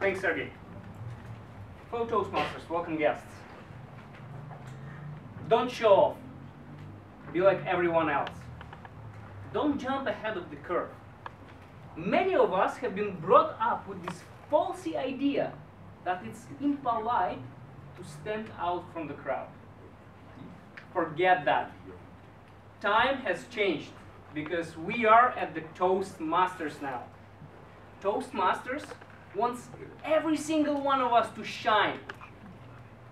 Thanks, Sergey. Fellow Toastmasters, welcome guests. Don't show off. Be like everyone else. Don't jump ahead of the curve. Many of us have been brought up with this falsy idea that it's impolite to stand out from the crowd. Forget that. Time has changed because we are at the Toastmasters now. Toastmasters wants every single one of us to shine.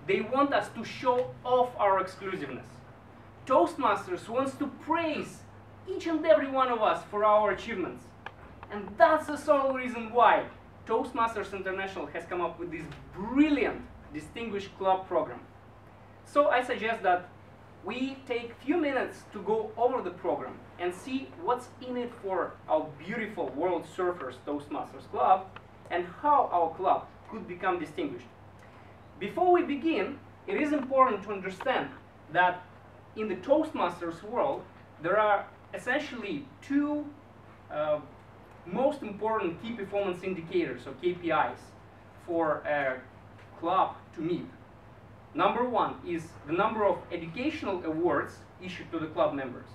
They want us to show off our exclusiveness. Toastmasters wants to praise each and every one of us for our achievements. And that's the sole reason why Toastmasters International has come up with this brilliant Distinguished Club program. So I suggest that we take a few minutes to go over the program and see what's in it for our beautiful World Surfers Toastmasters Club and how our club could become distinguished. Before we begin, it is important to understand that in the Toastmasters world, there are essentially two most important key performance indicators, or KPIs, for a club to meet. Number one is the number of educational awards issued to the club members.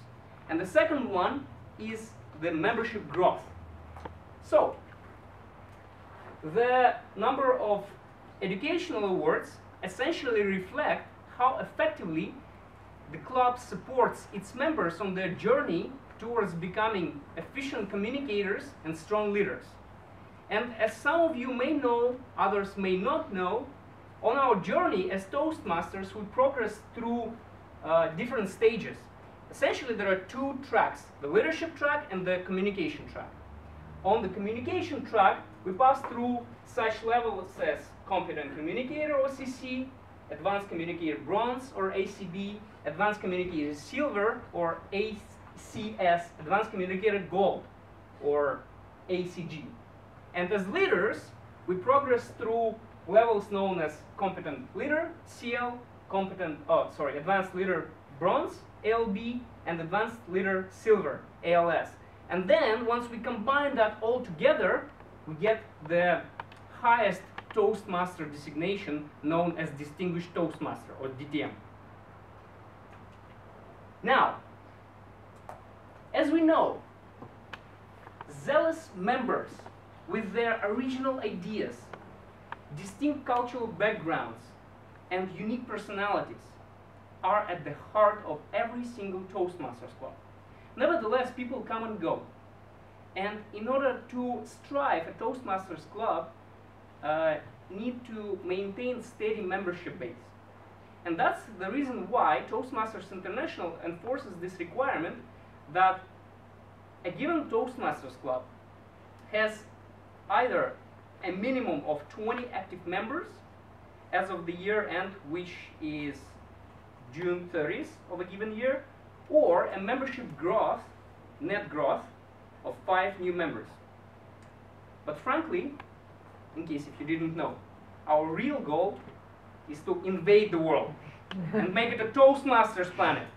And the second one is the membership growth. So, the number of educational awards essentially reflect how effectively the club supports its members on their journey towards becoming efficient communicators and strong leaders. And as some of you may know, others may not know, on our journey as Toastmasters, we progress through different stages. Essentially, there are two tracks, the leadership track and the communication track. On the communication track, we pass through such levels as Competent Communicator, OCC, Advanced Communicator Bronze, or ACB, Advanced Communicator Silver, or ACS, Advanced Communicator Gold, or ACG. And as leaders, we progress through levels known as Competent Leader, CL, Advanced Leader Bronze, ALB, and Advanced Leader Silver, ALS. And then, once we combine that all together, we get the highest Toastmaster designation known as Distinguished Toastmaster, or DTM. Now, as we know, zealous members with their original ideas, distinct cultural backgrounds, and unique personalities are at the heart of every single Toastmasters club. Nevertheless, people come and go. And in order to strive, a Toastmasters club need to maintain steady membership base. And that's the reason why Toastmasters International enforces this requirement that a given Toastmasters club has either a minimum of 20 active members as of the year end, which is June 30th of a given year, or a membership growth, net growth, of 5 new members. But frankly, in case if you didn't know, our real goal is to invade the world and make it a Toastmasters planet.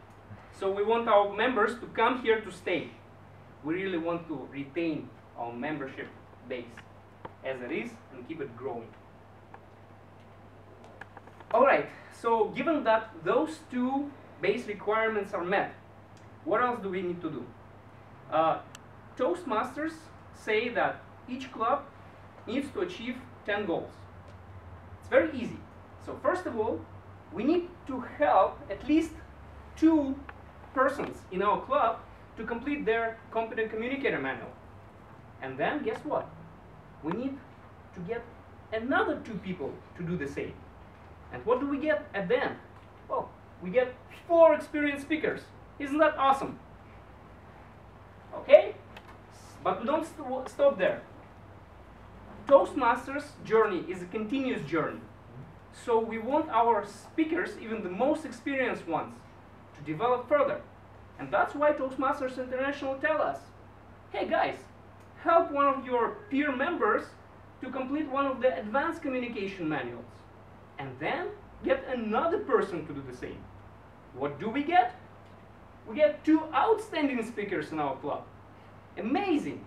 So we want our members to come here to stay. We really want to retain our membership base as it is and keep it growing. Alright, so given that those two base requirements are met, what else do we need to do? Toastmasters say that each club needs to achieve 10 goals. It's very easy. So first of all, we need to help at least 2 persons in our club to complete their Competent Communicator manual. And then guess what? We need to get another 2 people to do the same. And what do we get at the end? Well, we get 4 experienced speakers. Isn't that awesome? Okay? But we don't stop there. Toastmasters journey is a continuous journey. So we want our speakers, even the most experienced ones, to develop further. And that's why Toastmasters International tell us, hey guys, help one of your peer members to complete one of the advanced communication manuals. And then get another person to do the same. What do we get? We get 2 outstanding speakers in our club. Amazing!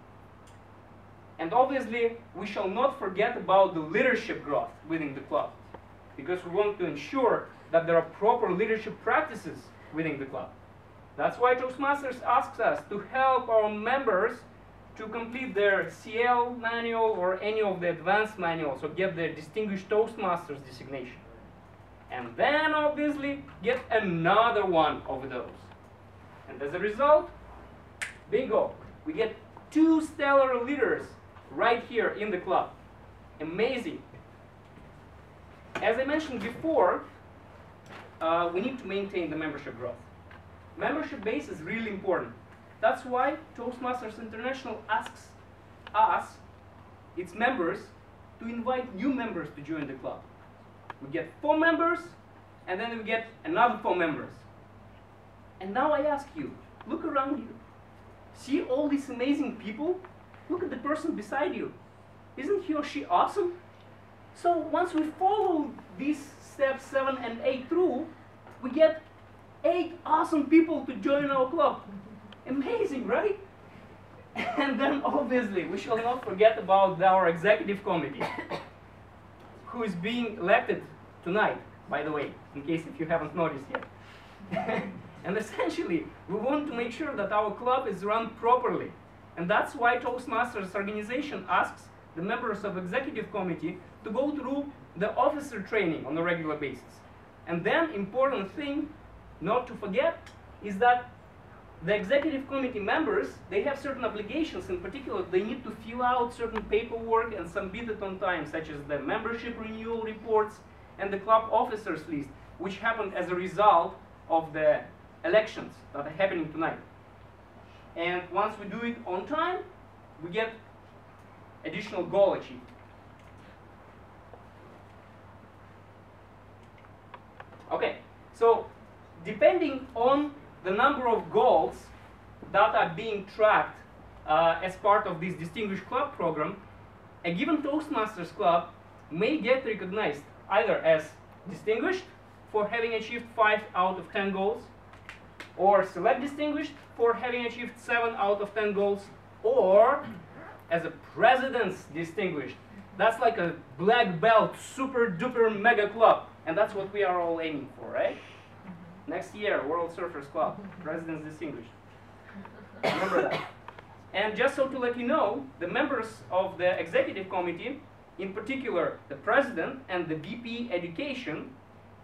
And obviously, we shall not forget about the leadership growth within the club, because we want to ensure that there are proper leadership practices within the club. That's why Toastmasters asks us to help our members to complete their CL manual or any of the advanced manuals, or get their Distinguished Toastmasters designation. And then, obviously, get another one of those. And as a result, bingo, we get 2 stellar leaders right here in the club. Amazing. As I mentioned before, we need to maintain the membership growth. Membership base is really important. That's why Toastmasters International asks us, its members, to invite new members to join the club. We get 4 members, and then we get another 4 members. And now I ask you, look around you. See all these amazing people? Look at the person beside you. Isn't he or she awesome? So once we follow these steps 7 and 8 through, we get 8 awesome people to join our club. Amazing, right? And then obviously we shall not forget about our executive committee, who is being elected tonight, by the way, in case if you haven't noticed yet. And essentially, we want to make sure that our club is run properly. And that's why Toastmasters organization asks the members of executive committee to go through the officer training on a regular basis. And then, important thing not to forget is that the executive committee members, they have certain obligations. In particular, they need to fill out certain paperwork and submit it on time, such as the membership renewal reports and the club officers list, which happened as a result of the elections that are happening tonight. And once we do it on time, we get additional goal achieved. Okay, so depending on the number of goals that are being tracked as part of this Distinguished Club program, a given Toastmasters club may get recognized either as distinguished for having achieved 5 out of 10 goals, or select distinguished for having achieved 7 out of 10 goals, or as a president's distinguished. That's like a black belt, super duper mega club, and that's what we are all aiming for, right? Next year, World Surfers Club, president's distinguished. Remember that. And just so to let you know, the members of the executive committee, in particular the president and the VP education,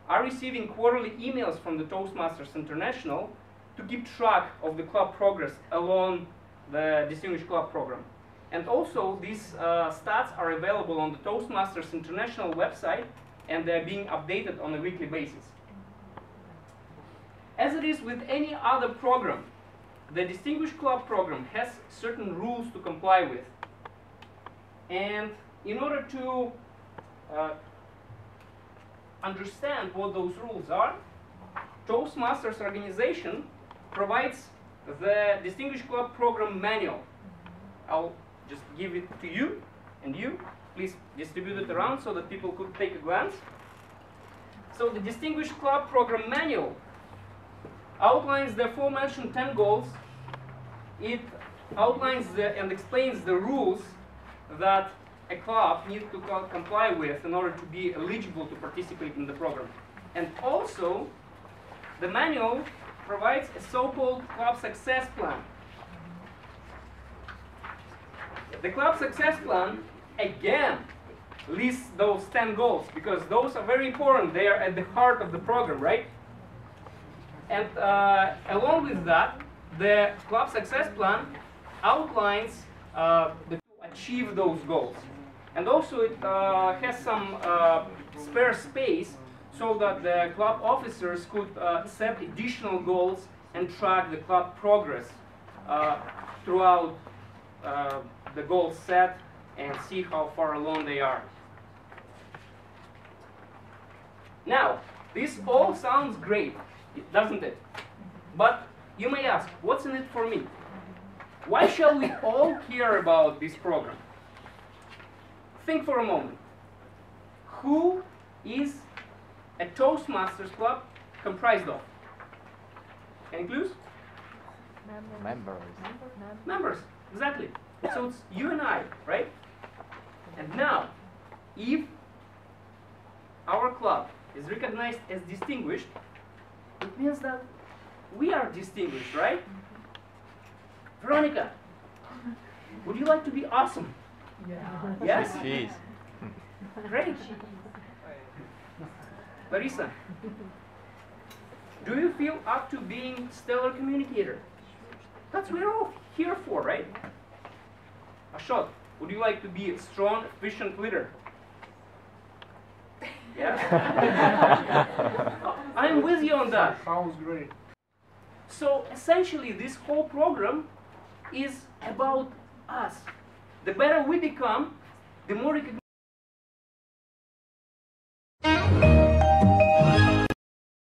are receiving quarterly emails from the Toastmasters International to keep track of the club progress along the Distinguished Club program. And also, these stats are available on the Toastmasters International website, and they're being updated on a weekly basis. As it is with any other program, the Distinguished Club program has certain rules to comply with. And in order to understand what those rules are, Toastmasters organization provides the Distinguished Club program manual. I'll just give it to you, and you please distribute it around so that people could take a glance. So the Distinguished Club program manual outlines the aforementioned 10 goals. It outlines and explains the rules that a club needs to comply with in order to be eligible to participate in the program. And also, the manual provides a so-called club success plan. The club success plan, again, lists those 10 goals, because those are very important. They are at the heart of the program, right? And along with that, the club success plan outlines to achieve those goals. And also it has some spare space so that the club officers could set additional goals and track the club progress throughout the goals set and see how far along they are. Now, this all sounds great, doesn't it? But you may ask, what's in it for me? Why shall we all care about this program? Think for a moment. Who is a Toastmasters club comprised of? Any clues? Members. Members, exactly. So it's you and I, right? And now, if our club is recognized as distinguished, it means that we are distinguished, right? Veronica, would you like to be awesome? Yeah. Yes? Jeez. Great. Larissa, do you feel up to being stellar communicator? That's what we're all here for, right? Ashok, would you like to be a strong, efficient leader? Yeah? I'm with you on that. Sounds great. So essentially this whole program is about us. The better we become, the more recognition